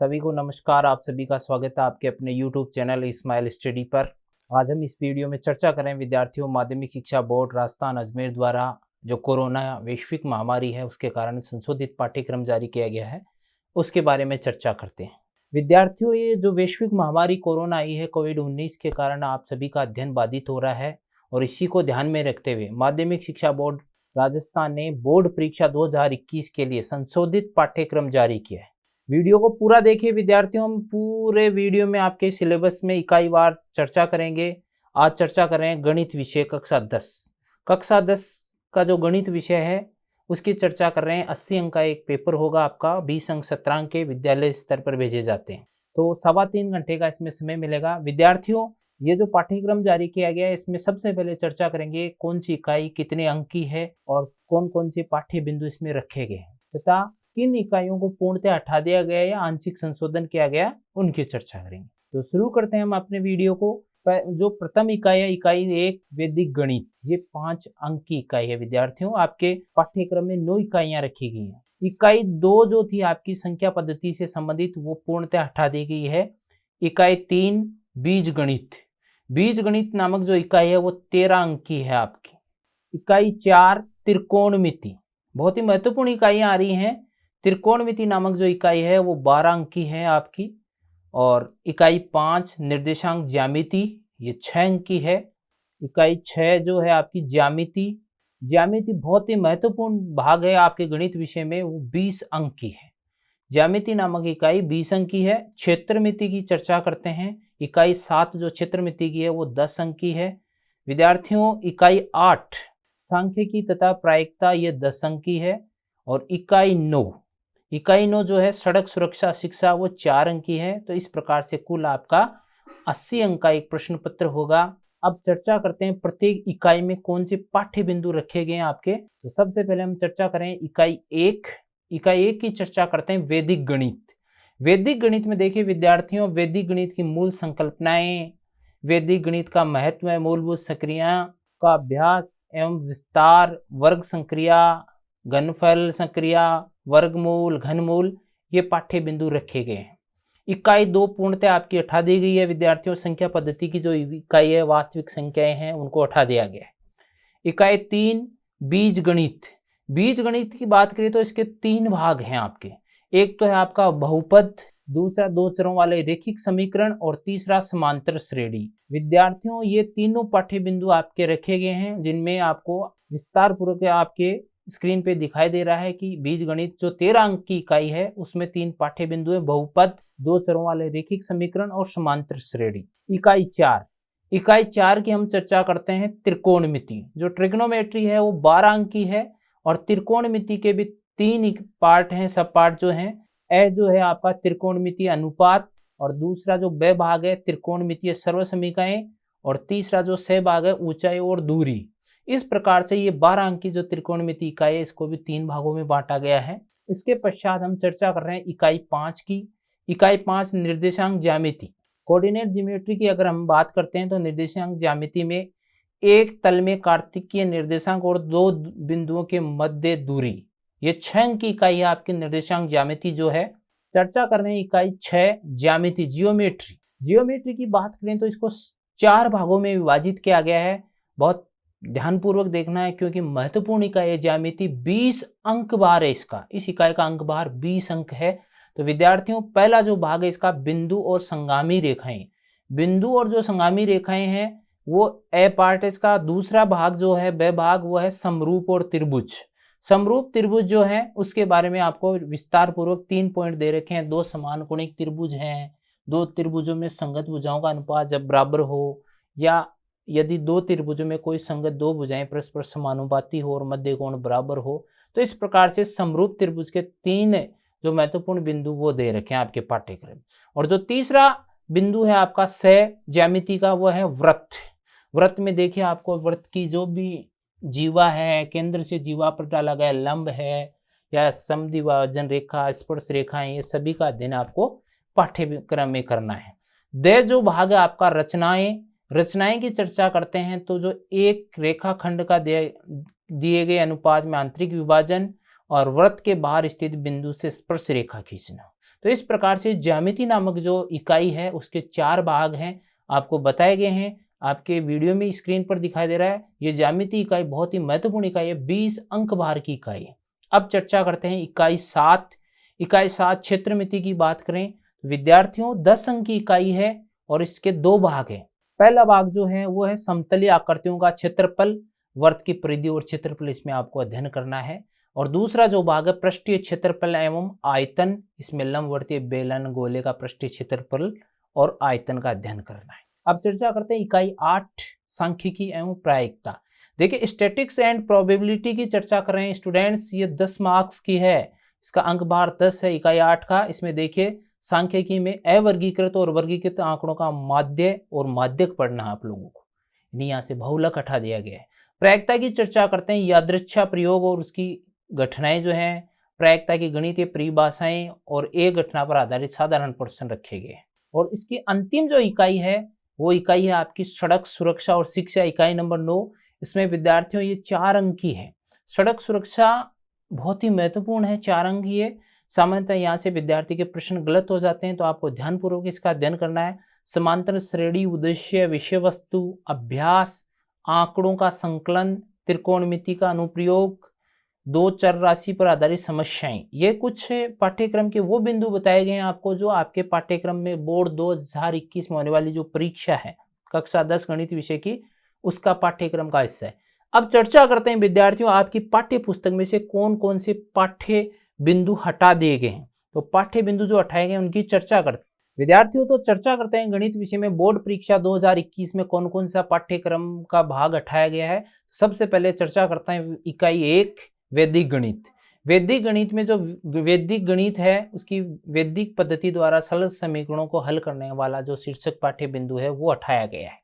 सभी को नमस्कार। आप सभी का स्वागत है आपके अपने YouTube चैनल इस्माइल स्टडी पर। आज हम इस वीडियो में चर्चा करें विद्यार्थियों माध्यमिक शिक्षा बोर्ड राजस्थान अजमेर द्वारा जो कोरोना वैश्विक महामारी है उसके कारण संशोधित पाठ्यक्रम जारी किया गया है, उसके बारे में चर्चा करते हैं। विद्यार्थियों, ये जो वैश्विक महामारी कोरोना आई है कोविड-19 के कारण आप सभी का अध्ययन बाधित हो रहा है और इसी को ध्यान में रखते हुए माध्यमिक शिक्षा बोर्ड राजस्थान ने बोर्ड परीक्षा 2021 के लिए संशोधित पाठ्यक्रम जारी किया है। वीडियो को पूरा देखिए विद्यार्थियों। हम पूरे वीडियो में आपके सिलेबस में इकाई वार चर्चा करेंगे। आज चर्चा करें गणित विषय कक्षा 10। कक्षा 10 का जो गणित विषय है उसकी चर्चा कर रहे हैं। 80 अंक का एक पेपर होगा आपका, 20 अंक 17 अंक के विद्यालय स्तर पर भेजे जाते हैं, तो 3.25 घंटे का इसमें समय मिलेगा। विद्यार्थियों, ये जो पाठ्यक्रम जारी किया गया है इसमें सबसे पहले चर्चा करेंगे कौन सी इकाई कितने अंक की है और कौन कौन से पाठ्य बिंदु इसमें रखे गए हैं तथा किन इकाइयों को पूर्णतः हटा दिया गया या आंशिक संशोधन किया गया, उनकी चर्चा करेंगे। तो शुरू करते हैं हम अपने वीडियो को। जो प्रथम इकाई है, इकाई 1 वैदिक गणित, ये 5 अंक की इकाई है। विद्यार्थियों, आपके पाठ्यक्रम में 9 इकाइयां रखी गई हैं। इकाई 2 जो थी आपकी संख्या पद्धति से संबंधित, वो पूर्णतः हटा दी गई है। इकाई 3 बीज गणित, बीज गणित नामक जो इकाई है वो 13 अंक की है आपकी। इकाई 4 त्रिकोणमिति, बहुत ही महत्वपूर्ण इकाइयां आ रही हैं। त्रिकोणमिति नामक जो इकाई है वो 12 अंक की है आपकी। और इकाई 5 निर्देशांक ज्यामिति, ये 6 अंक की है। इकाई 6 जो है आपकी ज्यामिति, ज्यामिति बहुत ही महत्वपूर्ण भाग है आपके गणित विषय में, वो 20 अंक की है। ज्यामिति नामक इकाई 20 अंक की है। क्षेत्रमिति की चर्चा करते हैं। इकाई 7 जो क्षेत्रमिति की है वो 10 अंक की है। विद्यार्थियों, इकाई 8 सांख्यिकी तथा प्रायिकता, ये 10 अंक की है। और इकाई 9 जो है सड़क सुरक्षा शिक्षा, वो 4 अंक की है। तो इस प्रकार से कुल आपका 80 अंक का एक प्रश्न पत्र होगा। अब चर्चा करते हैं प्रत्येक इकाई में कौन से पाठ्य बिंदु रखे गए हैं आपके। तो सबसे पहले हम चर्चा करें इकाई 1। इकाई 1 की चर्चा करते हैं वैदिक गणित। वैदिक गणित में देखिए विद्यार्थियों, वैदिक गणित की मूल संकल्पनाएं, वैदिक गणित का महत्व है, मूलभूत संक्रिया का अभ्यास एवं विस्तार, वर्ग संक्रिया, घनफल संक्रिया, वर्गमूल, घनमूल, ये पाठ्य बिंदु रखे गए हैं। इकाई 2 पूर्णतः आपकी हटा दी गई है विद्यार्थियों। संख्या पद्धति की जो इकाई है, वास्तविक संख्याएं हैं, उनको हटा दिया गया है। इकाई 3 बीज गणित। बीज गणित की बात करें तो इसके 3 भाग हैं आपके। एक तो है आपका बहुपद, दूसरा 2 चरों वाले रैखिक समीकरण और तीसरा समांतर श्रेणी। विद्यार्थियों, ये तीनों पाठ्य बिंदु आपके रखे गए हैं, जिनमें आपको विस्तार पूर्वक आपके स्क्रीन पे दिखाई दे रहा है कि बीज गणित जो 13 अंक की इकाई है उसमें 3 पाठ्य बिंदु है, बहुपद, 2 चरों वाले रैखिक समीकरण और समांतर श्रेणी। इकाई 4 की हम चर्चा करते हैं त्रिकोणमिति। जो ट्रिग्नोमेट्री है वो 12 अंक की है और त्रिकोणमिति के भी 3 पार्ट हैं, सब पार्ट जो हैं। ए जो है आपका त्रिकोणमितीय अनुपात, और दूसरा जो ब भाग है त्रिकोणमितीय सर्वसमीकरण, और तीसरा जो स भाग है ऊंचाई और दूरी। इस प्रकार से ये 12 अंक की जो त्रिकोणमिति इकाई है इसको भी 3 भागों में बांटा गया है। इसके पश्चात हम चर्चा कर रहे हैं इकाई 5 की। इकाई 5 निर्देशांक ज्यामिति, कोऑर्डिनेट ज्योमेट्री की अगर हम बात करते हैं तो निर्देशांक ज्यामिति में एक तल में कार्तिकीय निर्देशांक और 2 बिंदुओं के मध्य दूरी, ये 6 अंक की इकाई है आपकी निर्देशांक ज्यामिति जो है। चर्चा कर रहे हैं इकाई 6 ज्यामिति जियोमेट्री। जियोमेट्री की बात करें तो इसको 4 भागों में विभाजित किया गया है। बहुत ध्यानपूर्वक देखना है क्योंकि महत्वपूर्ण इकाई है ज्यामिति। 20 अंक भार है इसका, इस इकाई का अंक भार 20 अंक है। तो विद्यार्थियों, पहला जो भाग है इसका बिंदु और संगामी रेखाएं। बिंदु और जो संगामी रेखाएं हैं वो ए पार्ट है इसका। दूसरा भाग जो है ब भाग, वो है समरूप और त्रिभुज। समरूप त्रिभुज जो है उसके बारे में आपको विस्तार पूर्वक 3 पॉइंट दे रखे हैं। 2 समान कोणिक त्रिभुज हैं, 2 त्रिभुजों में संगत भुजाओं का अनुपात जब बराबर हो, या यदि 2 त्रिभुजों में कोई संगत 2 भुजाएं परस्पर समानुपाती हो और मध्य कोण बराबर हो। तो इस प्रकार से समरूप त्रिभुज के 3 जो महत्वपूर्ण बिंदु वो दे रखे हैं आपके पाठ्यक्रम। और जो तीसरा बिंदु है आपका स ज्यामिति का, वो है वृत्त। वृत्त में देखिए आपको वृत्त की जो भी जीवा है, केंद्र से जीवा पर डाला गया लंब है या समद्विभाजन रेखा, स्पर्श रेखाएं, ये सभी का अध्ययन आपको पाठ्यक्रम में करना है। द जो भाग है आपका रचनाएं की चर्चा करते हैं तो जो एक रेखाखंड का दिए गए अनुपात में आंतरिक विभाजन और वृत्त के बाहर स्थित बिंदु से स्पर्श रेखा खींचना। तो इस प्रकार से ज्यामिति नामक जो इकाई है उसके 4 भाग हैं, आपको बताए गए हैं। आपके वीडियो में स्क्रीन पर दिखाई दे रहा है। ये ज्यामिति इकाई बहुत ही महत्वपूर्ण इकाई है, 20 अंक भार की इकाई है। अब चर्चा करते हैं इकाई 7। इकाई 7 क्षेत्रमिति की बात करें, विद्यार्थियों 10 अंक की इकाई है और इसके 2 भाग हैं। पहला भाग जो है वो है समतलीय आकृतियों का क्षेत्रफल, वृत्त की परिधि और क्षेत्रफल, इसमें आपको अध्ययन करना है। और दूसरा जो भाग है पृष्ठीय क्षेत्रफल एवं आयतन, इसमें लंबवर्तीय बेलन गोले का पृष्ठीय क्षेत्रफल और आयतन का अध्ययन करना है। अब चर्चा करते हैं इकाई 8 सांख्यिकी एवं प्रायिकता। देखिए स्टैटिक्स एंड प्रोबेबिलिटी की चर्चा कर रहे हैं स्टूडेंट्स, ये 10 मार्क्स की है, इसका अंक भार 10 है इकाई 8 का। इसमें देखिए सांख्यिकी में अवर्गीकृत और वर्गीकृत आंकड़ों का माध्य और माध्यक पढ़ना है आप लोगों को, यहाँ से बहुलक हटा दिया गया है। प्रायिकता की चर्चा करते हैं, यादृच्छा प्रयोग और उसकी घटनाएं जो हैं, प्रायिकता की गणितीय परिभाषाएं और एक घटना पर आधारित साधारण प्रश्न रखे गए। और इसकी अंतिम जो इकाई है वो इकाई है आपकी सड़क सुरक्षा और शिक्षा, इकाई नंबर 9। इसमें विद्यार्थियों ये 4 अंक की है। सड़क सुरक्षा बहुत ही महत्वपूर्ण है, 4 अंक की है। सामान्यतः यहाँ से विद्यार्थी के प्रश्न गलत हो जाते हैं, तो आपको ध्यानपूर्वक इसका अध्ययन करना है। समांतर श्रेणी, उद्देश्य, विषय वस्तु, अभ्यास, आंकड़ों का संकलन, त्रिकोणमिति का अनुप्रयोग, 2 चर राशि पर आधारित समस्याएं, ये कुछ पाठ्यक्रम के वो बिंदु बताए गए हैं आपको जो आपके पाठ्यक्रम में बोर्ड 2021 में होने वाली जो परीक्षा है कक्षा 10 गणित विषय की, उसका पाठ्यक्रम का हिस्सा है। अब चर्चा करते हैं विद्यार्थियों, आपकी पाठ्य पुस्तक में से कौन कौन से पाठ्य बिंदु हटा दिए गए हैं। तो पाठ्य बिंदु जो हटाए गए उनकी चर्चा करते हैं विद्यार्थियों। तो चर्चा करते हैं गणित विषय में बोर्ड परीक्षा 2021 में कौन कौन सा पाठ्यक्रम का भाग हटाया गया है। सबसे पहले चर्चा करते हैं इकाई 1 वैदिक गणित। वैदिक गणित में जो वैदिक गणित है उसकी वैदिक पद्धति द्वारा सरल समीकरणों को हल करने वाला जो शीर्षक पाठ्य बिंदु है वो हटाया गया है।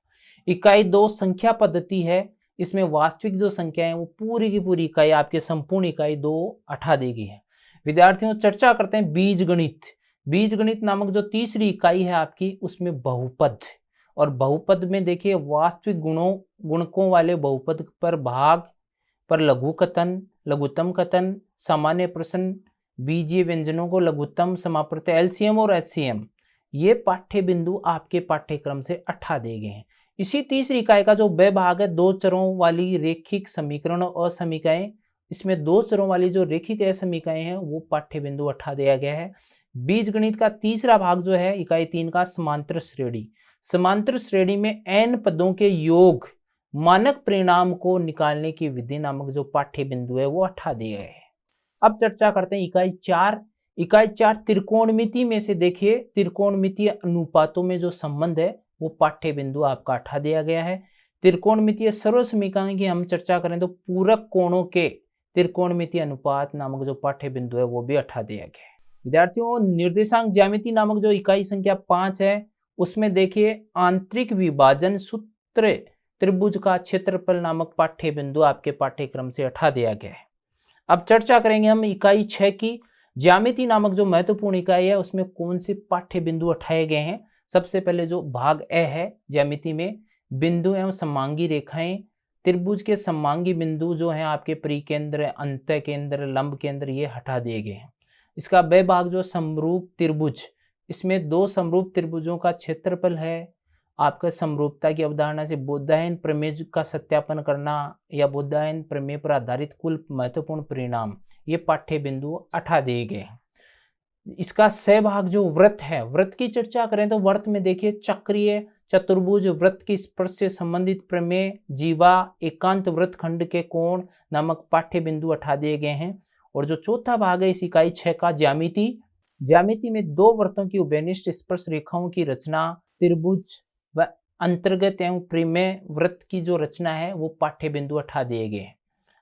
इकाई 2 संख्या पद्धति है, इसमें वास्तविक जो संख्या है वो पूरी की पूरी इकाई आपके संपूर्ण इकाई 2 हटा दी गई है। विद्यार्थियों चर्चा करते हैं बीज गणित। बीज गणित नामक जो तीसरी इकाई है आपकी, उसमें बहुपद, और बहुपद में देखिए वास्तविक गुणकों वाले बहुपद पर भाग, पर लघुकथन, लघुत्तम कथन, सामान्य प्रश्न, बीजीय व्यंजनों को लघुत्तम, समाप्रत्यय, एलसीएम और एचसीएम, ये पाठ्य बिंदु आपके पाठ्यक्रम से हटा दिए गए हैं। इसी तीसरी इकाई का जो ब भाग है 2 चरों वाली रेखिक समीकरण और असमीकाएं, इसमें 2 चरों वाली जो रेखिक असमीकाएं हैं वो पाठ्य बिंदु हटा दिया गया है। बीज गणित का तीसरा भाग जो है इकाई 3 का समांतर श्रेणी। समांतर श्रेणी में n पदों के योग मानक परिणाम को निकालने की विधि नामक जो पाठ्य बिंदु है वो हटा दिए गए हैं। अब चर्चा करते हैं इकाई 4। इकाई 4 त्रिकोणमिति में से देखिए त्रिकोणमितीय अनुपातों में जो संबंध है वो पाठ्य बिंदु आपका हटा दिया गया है। त्रिकोणमितीय सर्व समीकरण की हम चर्चा करें तो पूरक कोणों के त्रिकोणमितीय अनुपात नामक जो पाठ्य बिंदु है वो भी हटा दिया गया है। विद्यार्थियों निर्देशांक ज्यामिति नामक जो इकाई संख्या 5 है उसमें देखिए आंतरिक विभाजन सूत्र त्रिभुज का क्षेत्रफल नामक पाठ्य बिंदु आपके पाठ्यक्रम से हटा दिया गया है। अब चर्चा करेंगे हम इकाई 6 की। ज्यामिति नामक जो महत्वपूर्ण इकाई है उसमें कौन से पाठ्य बिंदु हटाए गए हैं। सबसे पहले जो भाग ए है ज्यामिति में, बिंदु एवं समांगी रेखाएं, त्रिभुज के समांगी बिंदु जो हैं आपके परिकेंद्र, अंत केंद्र, लंब केंद्र, ये हटा दिए गए हैं। इसका ब भाग जो समरूप त्रिभुज, इसमें 2 समरूप त्रिभुजों का क्षेत्रफल है। आपका समरूपता की अवधारणा से बोधायन प्रमेय का सत्यापन करना या बोधायन प्रमेय पर आधारित कुल महत्वपूर्ण परिणाम, ये पाठ्य बिंदु हटा दिए गए। इसका स भाग जो वृत्त है, वृत्त की चर्चा करें तो वृत्त में देखिए चक्रीय, चतुर्भुज, वृत्त की स्पर्श से संबंधित प्रमेय, जीवा, एकांत वृत्तखंड के कोण नामक पाठ्य बिंदु हटा दिए गए हैं। और जो चौथा भाग है इस इकाई 6 का ज्यामिति, ज्यामिति में 2 वृत्तों की उभयनिष्ठ स्पर्श रेखाओं की रचना, त्रिभुज व अंतर्गत एवं परिमेय वृत्त की जो रचना है वो पाठ्य बिंदु हटा दिए गए हैं।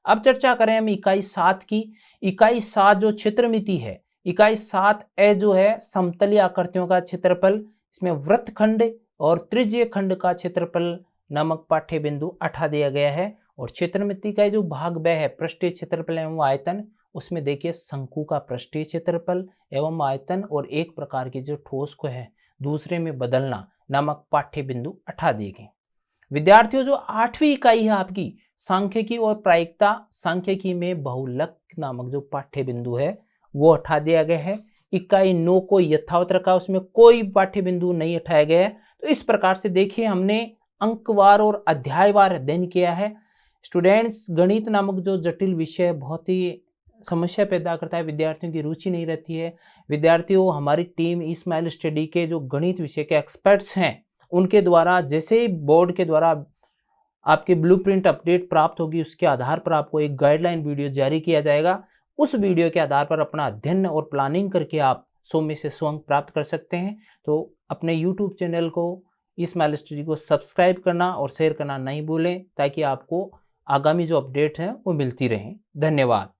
अब चर्चा करें हम इकाई 7 की। इकाई 7 जो क्षेत्रमिति है, इकाई 7 ए जो है समतलीय आकृतियों का क्षेत्रफल, इसमें वृत्तखंड और त्रिज्यीय खंड का क्षेत्रफल नामक पाठ्य बिंदु हटा दिया गया है। और क्षेत्रमिति का जो भाग ब है पृष्ठीय क्षेत्रफल एवं आयतन, उसमें देखिए शंकु का पृष्ठीय क्षेत्रफल एवं आयतन और एक प्रकार की जो ठोस को है दूसरे में बदलना नामक पाठ्य बिंदु हटा दिए गए। विद्यार्थियों, जो 8वीं इकाई है आपकी सांख्यिकी और प्रायिकता, सांख्यिकी में बहुलक नामक जो पाठ्य बिंदु है वो हटा दिया गया है। इकाई 9 को यथावत रखा, उसमें कोई पाठ्य बिंदु नहीं हटाया गया है। तो इस प्रकार से देखिए हमने अंकवार और अध्यायवार अध्ययन किया है। स्टूडेंट्स, गणित नामक जो जटिल विषय बहुत ही समस्या पैदा करता है, विद्यार्थियों की रुचि नहीं रहती है। विद्यार्थियों, हमारी टीम इस्माइल स्टडी के जो गणित विषय के एक्सपर्ट्स हैं उनके द्वारा जैसे ही बोर्ड के द्वारा आपके ब्लूप्रिंट अपडेट प्राप्त होगी, उसके आधार पर आपको एक गाइडलाइन वीडियो जारी किया जाएगा। उस वीडियो के आधार पर अपना अध्ययन और प्लानिंग करके आप 100 में से 100 अंक प्राप्त कर सकते हैं। तो अपने यूट्यूब चैनल को, इस्माइल स्टडी को सब्सक्राइब करना और शेयर करना नहीं भूलें, ताकि आपको आगामी जो अपडेट हैं वो मिलती रहें। धन्यवाद।